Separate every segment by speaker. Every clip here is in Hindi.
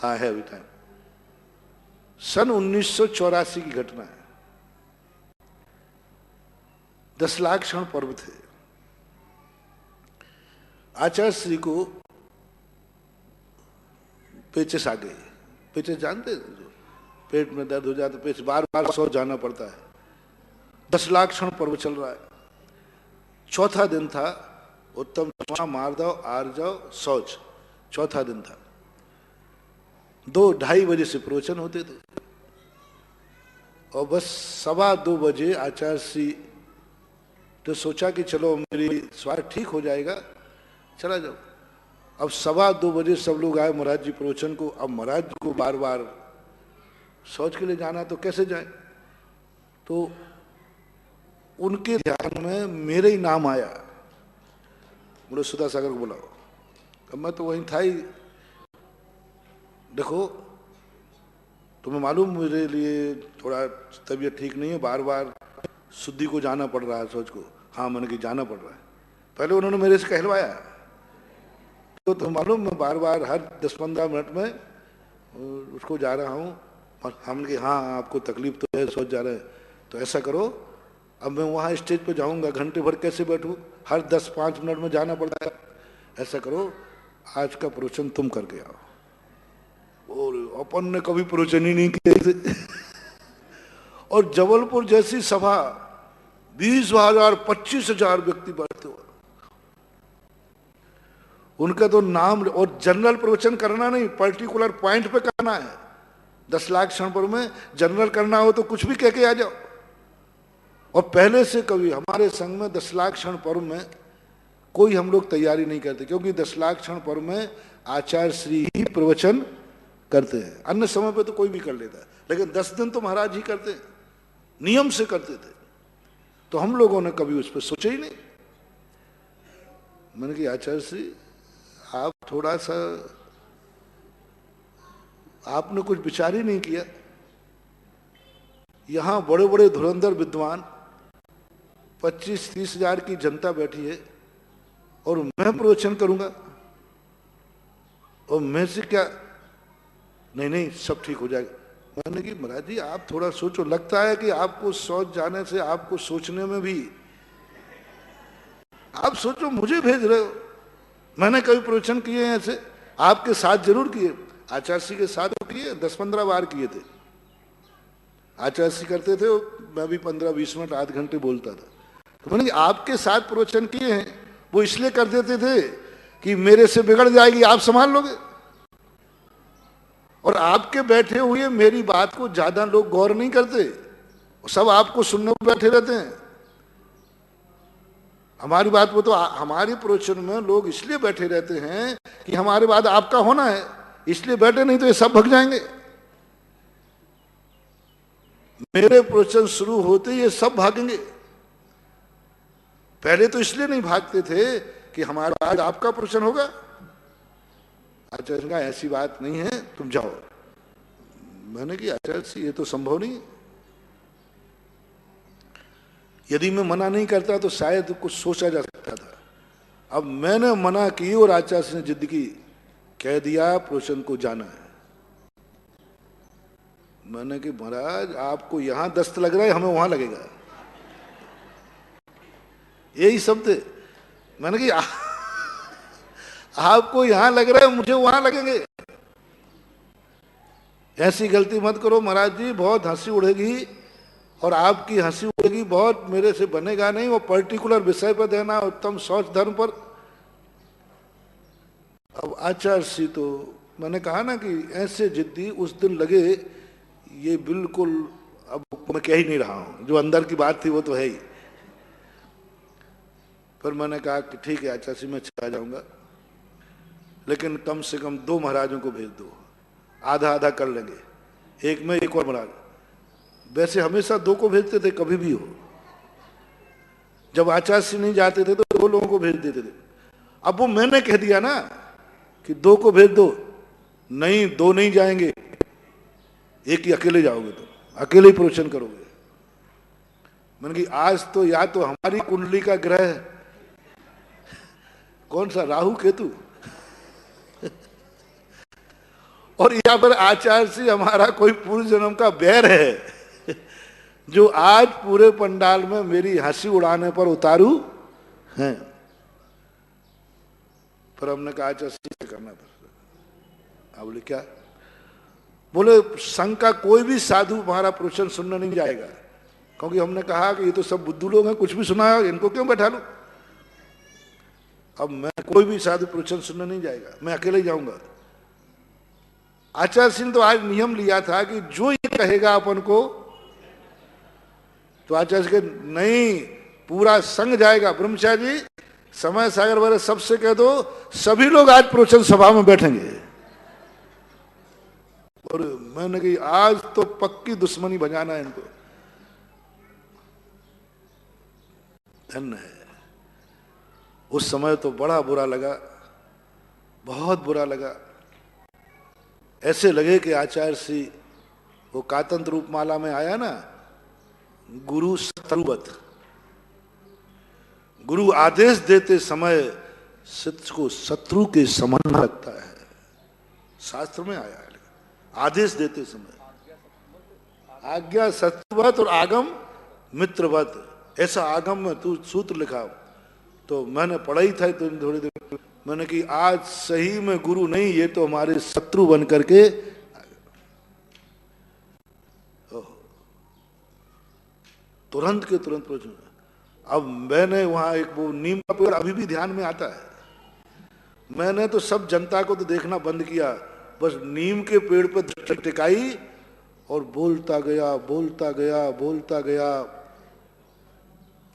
Speaker 1: हाँ है अभी टाइम। सन 1984 की घटना है। 10 लाख क्षण पर्व थे। आचार्य श्री को पेचिस आ गई। पेचिस जानते हैं, जो पेट में दर्द हो जाता, पेचिस बार बार शौच जाना पड़ता है। 10 लाख क्षण पर्व चल रहा है। चौथा दिन था। उत्तम मारदव आर्जव शौच, चौथा दिन था। 2-2:30 बजे से प्रवचन होते थे और बस 2:15 बजे आचार्य श्री तो सोचा कि चलो मेरी स्वास्थ्य ठीक हो जाएगा, चला जाओ। अब 2:15 बजे सब लोग आए महाराज जी प्रवचन को। अब महाराज जी को बार बार शौच के लिए जाना तो कैसे जाए, तो उनके ध्यान में मेरे ही नाम आया। बोले सुधा सागर को बुलाओ। अब मैं तो वहीं था ही। देखो तुम्हें मालूम मेरे लिए थोड़ा तबीयत ठीक नहीं है, बार बार शुद्धि को जाना पड़ रहा है, सोच को। हाँ मैंने कि जाना पड़ रहा है। पहले उन्होंने मेरे से कहलवाया, तो मालूम मैं बार बार हर 10-15 मिनट में उसको जा रहा हूँ। और हमने कि हाँ आपको तकलीफ तो है, सोच जा रहे हैं, तो ऐसा करो अब मैं वहाँ स्टेज पे जाऊँगा, घंटे भर कैसे बैठूँ, हर 10-5 मिनट में जाना पड़ता है। ऐसा करो आज का प्रवचन तुम करके आओ। और अपन ने कभी प्रवचन ही नहीं किए थे। और जबलपुर जैसी सभा 20,000 25,000 व्यक्ति बैठते हो, उनका तो नाम। और जनरल प्रवचन करना नहीं, पर्टिकुलर पॉइंट पे करना है। 10 लाख क्षण पर में जनरल करना हो तो कुछ भी कह के आ जाओ। और पहले से कभी हमारे संघ में 10 लाख क्षण पर्व में कोई हम लोग तैयारी नहीं करते, क्योंकि 10 लाख क्षण पर्व में आचार्य श्री ही प्रवचन करते हैं। अन्य समय पे तो कोई भी कर लेता है, लेकिन 10 दिन तो महाराज ही करते हैं, नियम से करते थे। तो हम लोगों ने कभी उस पर सोचा ही नहीं। मैंने कहा आचार्य श्री आप थोड़ा सा, आपने कुछ विचार ही नहीं किया। यहां बड़े बड़े धुरंधर विद्वान 25-30 हजार की जनता बैठी है और मैं प्रवचन करूंगा, और मैं से क्या, नहीं नहीं सब ठीक हो जाएगा। मैंने कि महाराज जी आप थोड़ा सोचो, लगता है कि आपको शौच जाने से आपको सोचने में भी, आप सोचो मुझे भेज रहे हो। मैंने कभी प्रवचन किए हैं ऐसे, आपके साथ जरूर किए, आचार्य श्री के साथ किए, 10-15 बार किए थे। आचार्य श्री करते थे, मैं भी 15-20 मिनट आध घंटे बोलता था। तो मैंने आपके साथ प्रवचन किए हैं, वो इसलिए कर देते थे कि मेरे से बिगड़ जाएगी, आप संभाल लोगे। और आपके बैठे हुए मेरी बात को ज्यादा लोग गौर नहीं करते, सब आपको सुनने को बैठे रहते हैं। हमारी बात वो तो हमारे प्रवचन में लोग इसलिए बैठे रहते हैं कि हमारे बाद आपका होना है, इसलिए बैठे, नहीं तो ये सब भग जाएंगे। मेरे प्रवचन शुरू होते ये सब भागेंगे। पहले तो इसलिए नहीं भागते थे कि हमारे बाद आपका प्रवचन होगा। आचार्य का ऐसी बात नहीं है, तुम जाओ। मैंने कि आचार्य से ये तो संभव नहीं। यदि मैं मना नहीं करता तो शायद कुछ सोचा जा सकता था। अब मैंने मना की और आचार्य ने जिद की, कह दिया प्रवचन को जाना है। मैंने कि महाराज आपको यहां दस्त लग रहा है, हमें वहां लगेगा, यही शब्द। मैंने कि आपको यहां लग रहा है, मुझे वहां लगेंगे। ऐसी गलती मत करो महाराज जी, बहुत हंसी उड़ेगी और आपकी हंसी उड़ेगी बहुत, मेरे से बनेगा नहीं। वो पर्टिकुलर विषय पर देना, उत्तम शौच धर्म पर। अब आचार्य श्री तो मैंने कहा ना कि ऐसे जिद्दी उस दिन लगे, ये बिल्कुल, अब मैं कह ही नहीं रहा हूं, जो अंदर की बात थी वो तो है ही। फिर मैंने कहा कि ठीक है आचार्य श्री मैं चला जाऊंगा, लेकिन कम से कम 2 महाराजों को भेज दो, आधा आधा कर लेंगे, एक में एक और महाराज। वैसे हमेशा 2 को भेजते थे, कभी भी हो। जब आचार्य श्री नहीं जाते थे तो 2 लोगों को भेज देते थे। अब वो मैंने कह दिया ना कि 2 को भेज दो, नहीं 2 नहीं जाएंगे, एक ही अकेले जाओगे, तो अकेले ही प्रवचन करोगे। मैंने कि आज तो या तो हमारी कुंडली का ग्रह कौन सा, राहु केतु, और यहाँ पर आचार्य से हमारा कोई पूर्व जन्म का बैर है जो आज पूरे पंडाल में मेरी हंसी उड़ाने पर उतारू हैं। पर हमने कहा आचार्य से करना पड़ेगा। बोले क्या? बोले संघ का कोई भी साधु हमारा प्रवचन सुनने नहीं जाएगा, क्योंकि हमने कहा कि ये तो सब बुद्धू लोग हैं, कुछ भी सुनाया, इनको क्यों बैठा लूं। अब मैं कोई भी साधु प्रवचन सुनने नहीं जाएगा, मैं अकेले ही जाऊंगा। आचार्य सिंह तो आज नियम लिया था कि जो ये कहेगा अपन को, तो आचार्य के नहीं, पूरा संघ जाएगा। ब्रह्मचारी जी, समय सागर वाले सबसे कह दो, सभी लोग आज प्रवचन सभा में बैठेंगे। और मैंने कही आज तो पक्की दुश्मनी बजाना है इनको। धन्य है। उस समय तो बड़ा बुरा लगा, बहुत बुरा लगा। ऐसे लगे कि आचार्य श्री वो कातंत्र रूपमाला में आया ना, गुरु शत्रुवत। गुरु आदेश देते समय शिष्य को शत्रु के समान लगता है, शास्त्र में आया है। आदेश देते समय आज्ञा शत्रुवत और आगम मित्रवत, ऐसा आगम में तू सूत्र लिखा। तो मैंने पढ़ा ही था तो थोड़ी देर मैंने कि आज सही में गुरु नहीं, ये तो हमारे शत्रु बन करके। तुरंत के तुरंत प्रवचन। अब मैंने वहां एक वो नीम का पेड़ अभी भी ध्यान में आता है। मैंने तो सब जनता को तो देखना बंद किया, बस नीम के पेड़ पर दृष्टि टिकाई और बोलता गया बोलता गया बोलता गया।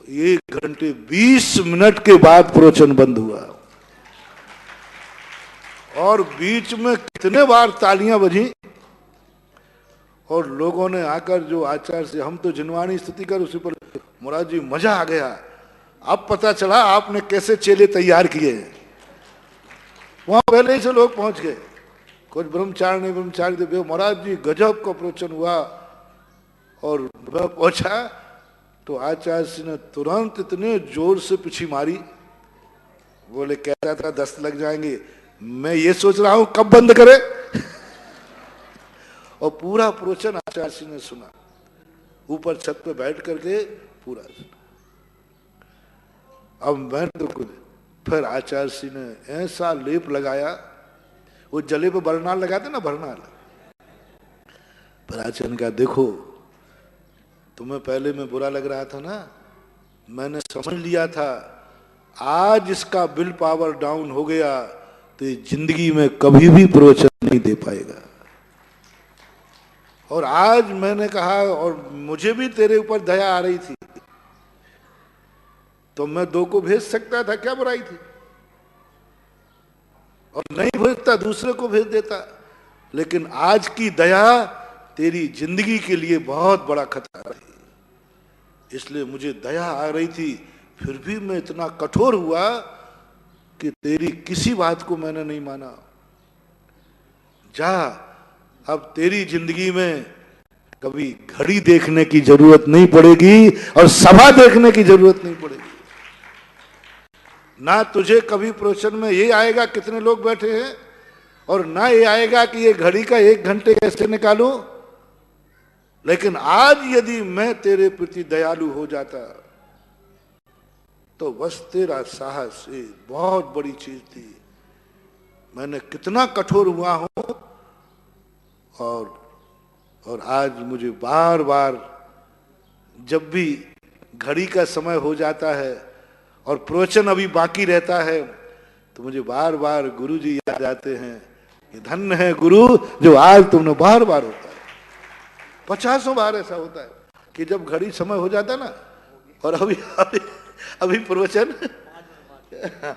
Speaker 1: 1 घंटे 20 मिनट के बाद प्रवचन बंद हुआ और बीच में कितने बार तालियां बजी और लोगों ने आकर जो आचार्य से, हम तो जिनवाणी स्तुति कर उसी पर, मुराद जी मजा आ गया, अब पता चला आपने कैसे चेले तैयार किए हैं। वहां पहले ही से लोग पहुंच गए, कुछ ब्रह्मचारी ब्रह्मचारी महाराज जी गजब का प्रवचन हुआ। और मैं पहुंचा तो आचार्य ने तुरंत इतने जोर से पीछी मारी, बोले कहता था 10 लग जाएंगे, मैं ये सोच रहा हूं कब बंद करे। और पूरा प्रवचन आचार्य ने सुना, ऊपर छत पे बैठ करके पूरा सुना। अब मैं तो कुछ, फिर आचार्य ने ऐसा लेप लगाया, वो जले पे बरनाल लगाते ना, बरनाल। पर आचार्य ने कहा देखो, तुम्हें पहले में बुरा लग रहा था ना, मैंने समझ लिया था आज इसका विल पावर डाउन हो गया तो ये जिंदगी में कभी भी प्रवचन नहीं दे पाएगा। और आज मैंने कहा, और मुझे भी तेरे ऊपर दया आ रही थी, तो मैं 2 को भेज सकता था, क्या बुराई थी। और नहीं भेजता, दूसरे को भेज देता। लेकिन आज की दया तेरी जिंदगी के लिए बहुत बड़ा खतरा है, इसलिए मुझे दया आ रही थी। फिर भी मैं इतना कठोर हुआ कि तेरी किसी बात को मैंने नहीं माना। जा, अब तेरी जिंदगी में कभी घड़ी देखने की जरूरत नहीं पड़ेगी और सभा देखने की जरूरत नहीं पड़ेगी। ना तुझे कभी प्रवचन में ये आएगा कितने लोग बैठे हैं, और ना ये आएगा कि ये घड़ी का 1 घंटे कैसे निकालूं। लेकिन आज यदि मैं तेरे प्रति दयालु हो जाता तो बस तेरा साहस एक बहुत बड़ी चीज थी। मैंने कितना कठोर हुआ हूं, और आज मुझे बार बार जब भी घड़ी का समय हो जाता है और प्रवचन अभी बाकी रहता है, तो मुझे बार बार गुरु जी याद आते हैं। ये धन्य है गुरु जो आज तुमने बार बार होता है। 50 बार ऐसा होता है कि जब घड़ी समय हो जाता है ना, और अभी प्रवचन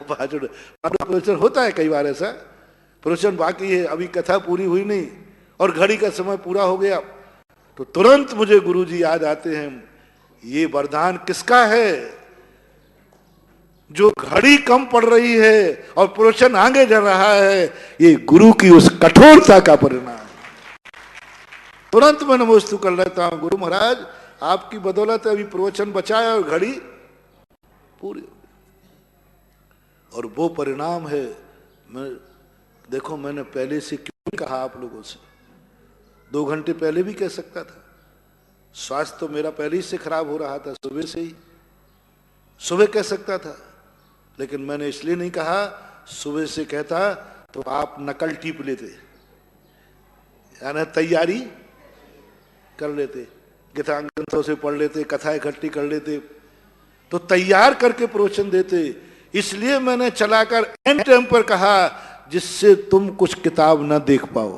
Speaker 1: 5 प्रवचन होता है, कई बार ऐसा प्रवचन बाकी है, अभी कथा पूरी हुई नहीं और घड़ी का समय पूरा हो गया, तो तुरंत मुझे गुरु जी याद आते हैं। ये वरदान किसका है? जो घड़ी कम पड़ रही है और प्रवचन आगे जा रहा है, ये गुरु की उस कठोरता का परिणाम। तुरंत मैं नमोस्तु कर लेता हूं, गुरु महाराज आपकी बदौलत अभी प्रवचन बचा है और घड़ी पूरी। और वो परिणाम है, मैं देखो मैंने पहले से भी कहा आप लोगों से, 2 घंटे पहले भी कह सकता था। स्वास्थ्य तो मेरा पहले ही से खराब हो रहा था, सुबह से ही, सुबह कह सकता था, लेकिन मैंने इसलिए नहीं कहा। सुबह से कहता तो आप नकल टीप लेते, यानी तैयारी कर लेते, गीतांग्रंथों से पढ़ लेते, कथा इकट्ठी कर लेते, तो तैयार करके प्रवचन देते। इसलिए मैंने चलाकर एंड टाइम पर कहा, जिससे तुम कुछ किताब ना देख पाओ,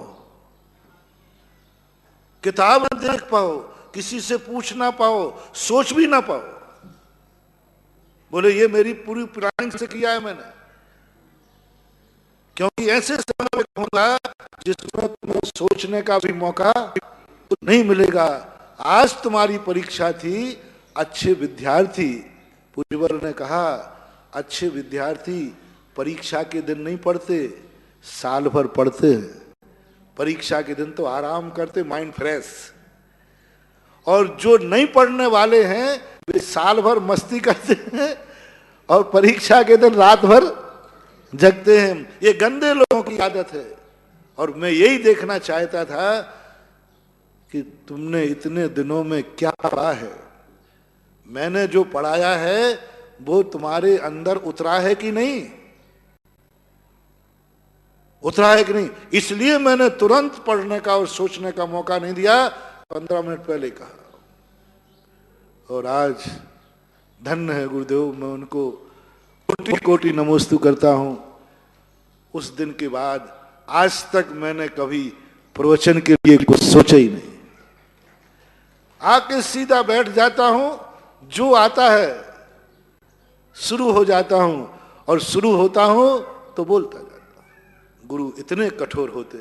Speaker 1: किताब ना देख पाओ, किसी से पूछ ना पाओ, सोच भी ना पाओ। बोले ये मेरी पूरी प्लानिंग से किया है मैंने, क्योंकि ऐसे समय में कहूंगा जिसमें तुम्हें सोचने का भी मौका नहीं मिलेगा। आज तुम्हारी परीक्षा थी, अच्छे विद्यार्थी, पूज्यवर ने कहा अच्छे विद्यार्थी परीक्षा के दिन नहीं पढ़ते, साल भर पढ़ते हैं। परीक्षा के दिन तो आराम करते, माइंड फ्रेश। और जो नहीं पढ़ने वाले हैं वे साल भर मस्ती करते हैं और परीक्षा के दिन रात भर जगते हैं। ये गंदे लोगों की आदत है। और मैं यही देखना चाहता था कि तुमने इतने दिनों में क्या पढ़ा है, मैंने जो पढ़ाया है वो तुम्हारे अंदर उतरा है कि नहीं, उतरा है कि नहीं। इसलिए मैंने तुरंत पढ़ने का और सोचने का मौका नहीं दिया, 15 मिनट पहले कहा। और आज धन्य है गुरुदेव, मैं उनको कोटि कोटि नमोस्तु करता हूं। उस दिन के बाद आज तक मैंने कभी प्रवचन के लिए कुछ सोचा ही नहीं, आके सीधा बैठ जाता हूं, जो आता है शुरू हो जाता हूं, और शुरू होता हूं तो बोलता जाता हूं। गुरु इतने कठोर होते